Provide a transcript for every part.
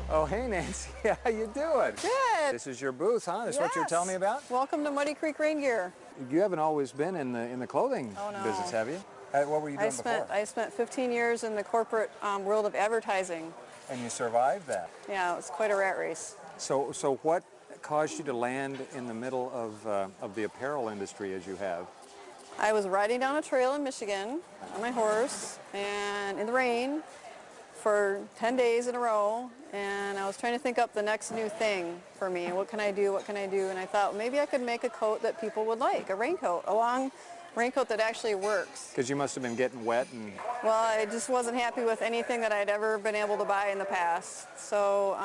Oh, hey, Nancy. How you doing? Good. This is your booth, huh? This is what you're telling me about? Welcome to Muddy Creek Rain Gear. You haven't always been in the clothing business, have you? What were you doing before? I spent 15 years in the corporate world of advertising. And you survived that? Yeah, it was quite a rat race. So what caused you to land in the middle of the apparel industry as you have? I was riding down a trail in Michigan on my horse and in the rain for 10 days in a row, and I was trying to think up the next new thing for me. What can I do? What can I do? And I thought maybe I could make a coat that people would like, a raincoat, a long raincoat that actually works. Because you must have been getting wet and... Well, I just wasn't happy with anything that I'd ever been able to buy in the past. So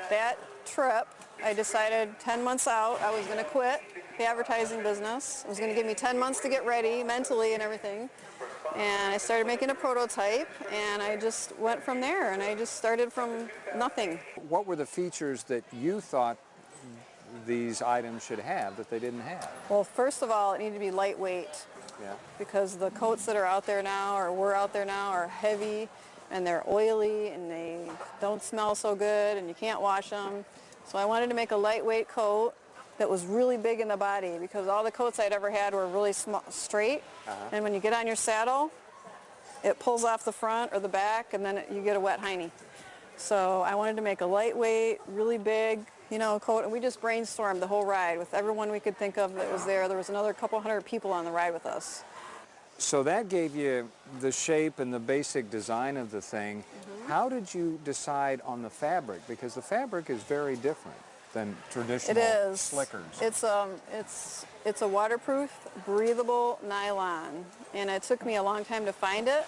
that trip, I decided 10 months out I was going to quit the advertising business. It was going to give me 10 months to get ready mentally and everything. And I started making a prototype, and I just went from there, and I just started from nothing. What were the features that you thought these items should have that they didn't have? Well, first of all, it needed to be lightweight. Yeah. Because the coats that are out there now, or were out there now, are heavy, and they're oily, and they don't smell so good, and you can't wash them. So I wanted to make a lightweight coat that was really big in the body, because all the coats I'd ever had were really straight, and when you get on your saddle, it pulls off the front or the back, and then you get a wet hiney. So I wanted to make a lightweight, really big, coat, and we just brainstormed the whole ride with everyone we could think of that was there. There was another couple hundred people on the ride with us. So that gave you the shape and the basic design of the thing. How did you decide on the fabric? Because the fabric is very different than traditional slickers. It's a waterproof, breathable nylon, and it took me a long time to find it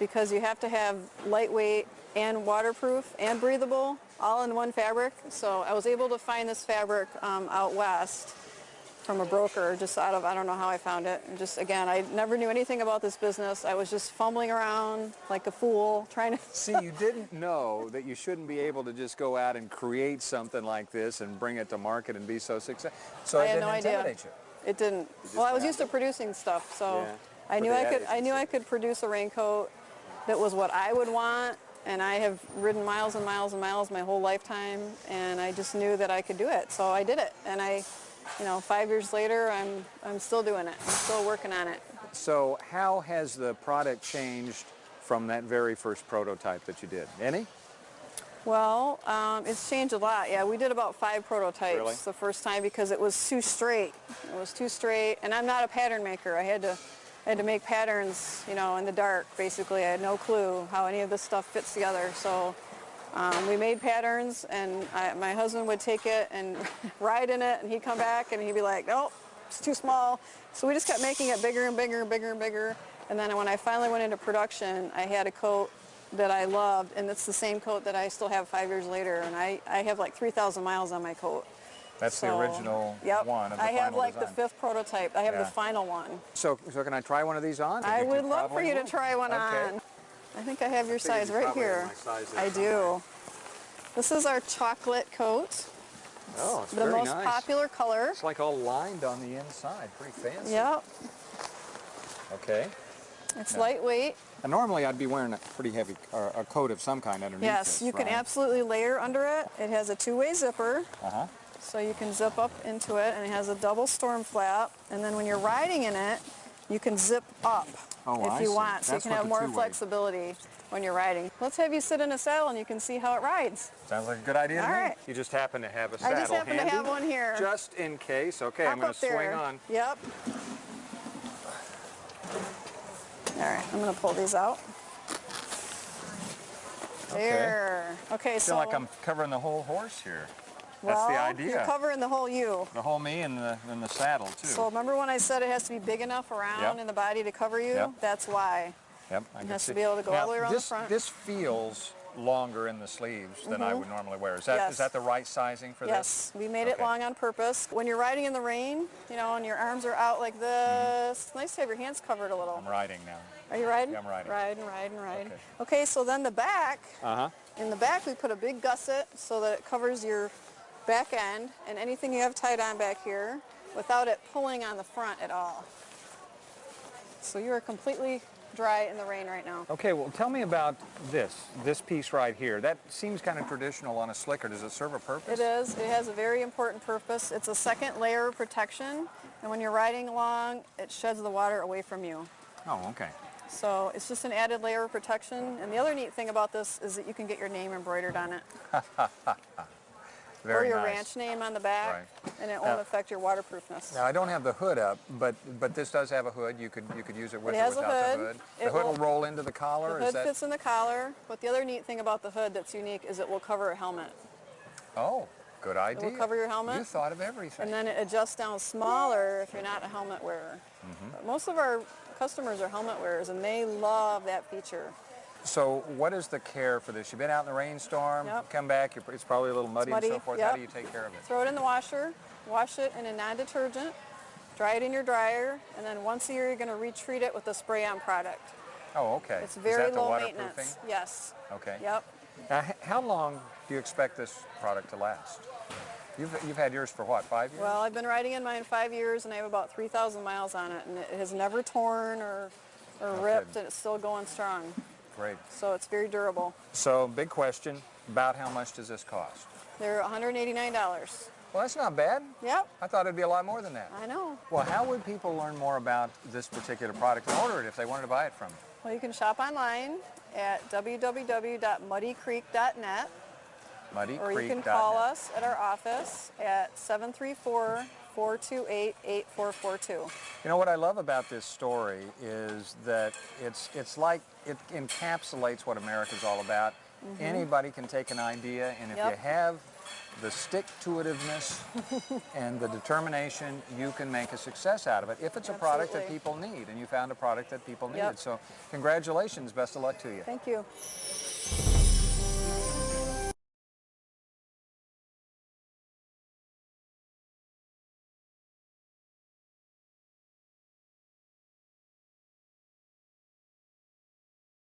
because you have to have lightweight and waterproof and breathable all in one fabric. So I was able to find this fabric out west from a broker, just out of, I don't know how I found it. And just, again, I never knew anything about this business. I was just fumbling around like a fool trying to... See, you didn't know that you shouldn't be able to just go out and create something like this and bring it to market and be so successful. So I it had didn't no idea. intimidate you. It didn't. Well, I was used to producing stuff, so Yeah. I knew I could produce a raincoat that was what I would want, and I have ridden miles and miles and miles my whole lifetime, and I just knew that I could do it, so I did it. And 5 years later, I'm still doing it. I'm still working on it. So how has the product changed from that very first prototype that you did? Any? Well, it's changed a lot. Yeah, we did about 5 prototypes the first time because it was too straight. It was too straight, and I'm not a pattern maker. I had to make patterns, in the dark, basically. I had no clue how any of this stuff fits together. So we made patterns, and my husband would take it and ride in it, and he'd come back, and he'd be like, nope, it's too small. So we just kept making it bigger and bigger and bigger and bigger. And then when I finally went into production, I had a coat that I loved, and it's the same coat that I still have 5 years later, and I have like 3,000 miles on my coat. That's the original one of the I have final like design. the 5th prototype. I have the final one. So can I try one of these on? I would love for you to try one on. I think I have your size right here. I do. This is our chocolate coat. Oh, it's the very most nice. Popular color. It's like all lined on the inside. Pretty fancy. Yep. Okay. It's lightweight. And normally I'd be wearing a pretty heavy, or a coat of some kind underneath Yes, this, you can right? absolutely layer under it. It has a 2-way zipper. So you can zip up into it, and it has a double storm flap. And then when you're riding in it, you can zip up if you want. So you can have more flexibility when you're riding. Let's have you sit in a saddle and you can see how it rides. Sounds like a good idea to me. All right. You just happen to have a saddle I just happen handy, to have one here. Just in case. Okay, Hop I'm going to up there. swing on. Yep. All right, I'm going to pull these out. There. Okay, I feel like I'm covering the whole horse here. That's the idea. You're covering the whole you. The whole me and the saddle, too. So remember when I said it has to be big enough around in the body to cover you? Yep. That's why. Yep, It has to be able to go all the way around the front. This feels longer in the sleeves than I would normally wear. Is Yes. that the right sizing for this? Yes, we made it long on purpose. When you're riding in the rain, and your arms are out like this, it's nice to have your hands covered a little. I'm riding now. Are you riding? Yeah, I'm riding. Riding. Okay, so then the back, in the back we put a big gusset so that it covers your back end and anything you have tied on back here without it pulling on the front at all. So you are completely dry in the rain right now. Okay, well, tell me about this piece right here. That seems kind of traditional on a slicker. Does it serve a purpose? It is. It has a very important purpose. It's a second layer of protection, and when you're riding along, it sheds the water away from you. Oh, okay. So it's just an added layer of protection. And the other neat thing about this is that you can get your name embroidered on it. Very or your nice. ranch name on the back, Right. and it won't affect your waterproofness. Now I don't have the hood up, but this does have a hood. You could use it with It or has a without hood. the hood. It The hood will will- roll into the collar. The hood Is that? fits in the collar, but the other neat thing about the hood that's unique is it will cover a helmet. Oh, good idea. It will cover your helmet. You thought of everything. And then it adjusts down smaller if you're not a helmet wearer. But most of our customers are helmet wearers, and they love that feature. So what is the care for this? You've been out in the rainstorm, Yep. come back, it's probably a little muddy, and so muddy, forth. yep. How do you take care of it? Throw it in the washer, wash it in a non-detergent, dry it in your dryer, and then once a year you're going to retreat it with a spray-on product. Oh, okay. It's Is very that the low waterproofing? maintenance. Yes. Okay. Yep. Now, how long do you expect this product to last? You've had yours for what, 5 years? Well, I've been riding in mine 5 years, and I have about 3,000 miles on it, and it has never torn or ripped, kidding. and it's still going strong. Great. So it's very durable. So, big question, about how much does this cost? They're $189. Well, that's not bad. Yep. I thought it'd be a lot more than that. I know. Well, how would people learn more about this particular product and order it if they wanted to buy it from you? Well, you can shop online at www.muddycreek.net, or you can call us at our office at 734-428-8442. You know what I love about this story is that it's like it encapsulates what America's all about. Anybody can take an idea, and if you have the stick-to-itiveness and the determination, you can make a success out of it if it's a product that Absolutely. people need, and you found a product that people needed. Yep. So congratulations, best of luck to you. Thank you.